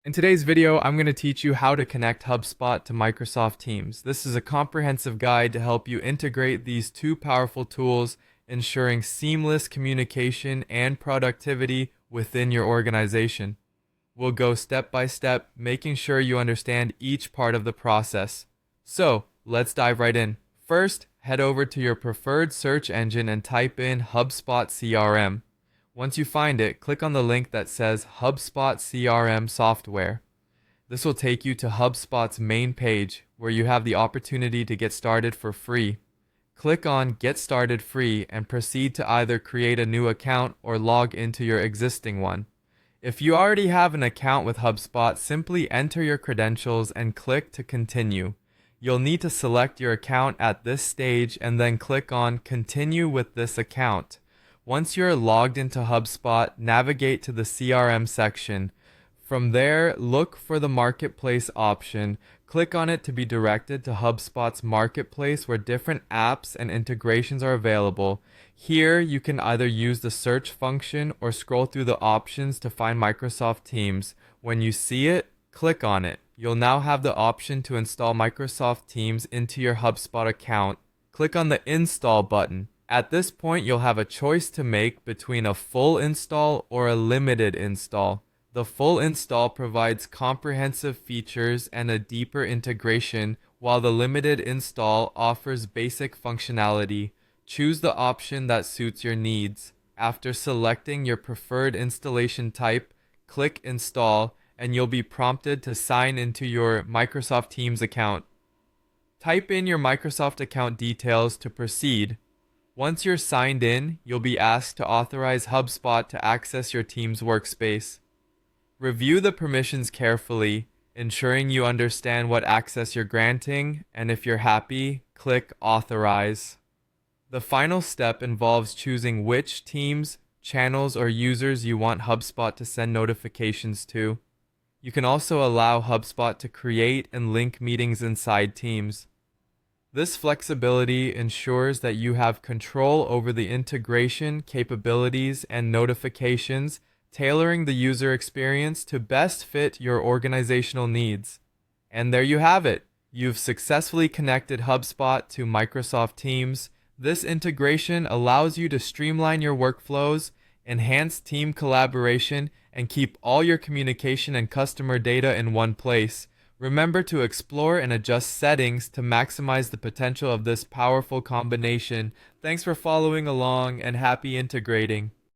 In today's video, I'm going to teach you how to connect HubSpot to Microsoft Teams. This is a comprehensive guide to help you integrate these two powerful tools, ensuring seamless communication and productivity within your organization. We'll go step by step, making sure you understand each part of the process. So, let's dive right in. First, head over to your preferred search engine and type in HubSpot CRM. Once you find it, click on the link that says HubSpot CRM software. This will take you to HubSpot's main page, where you have the opportunity to get started for free. Click on Get Started Free and proceed to either create a new account or log into your existing one. If you already have an account with HubSpot, simply enter your credentials and click to continue. You'll need to select your account at this stage and then click on Continue with this account. Once you're logged into HubSpot, navigate to the CRM section. From there, look for the Marketplace option. Click on it to be directed to HubSpot's Marketplace, where different apps and integrations are available. Here, you can either use the search function or scroll through the options to find Microsoft Teams. When you see it, click on it. You'll now have the option to install Microsoft Teams into your HubSpot account. Click on the Install button. At this point, you'll have a choice to make between a full install or a limited install. The full install provides comprehensive features and a deeper integration, while the limited install offers basic functionality. Choose the option that suits your needs. After selecting your preferred installation type, click Install, and you'll be prompted to sign into your Microsoft Teams account. Type in your Microsoft account details to proceed. Once you're signed in, you'll be asked to authorize HubSpot to access your Teams workspace. Review the permissions carefully, ensuring you understand what access you're granting, and if you're happy, click Authorize. The final step involves choosing which teams, channels, or users you want HubSpot to send notifications to. You can also allow HubSpot to create and link meetings inside Teams. This flexibility ensures that you have control over the integration, capabilities, and notifications, tailoring the user experience to best fit your organizational needs. And there you have it. You've successfully connected HubSpot to Microsoft Teams. This integration allows you to streamline your workflows, enhance team collaboration, and keep all your communication and customer data in one place. Remember to explore and adjust settings to maximize the potential of this powerful combination. Thanks for following along and happy integrating.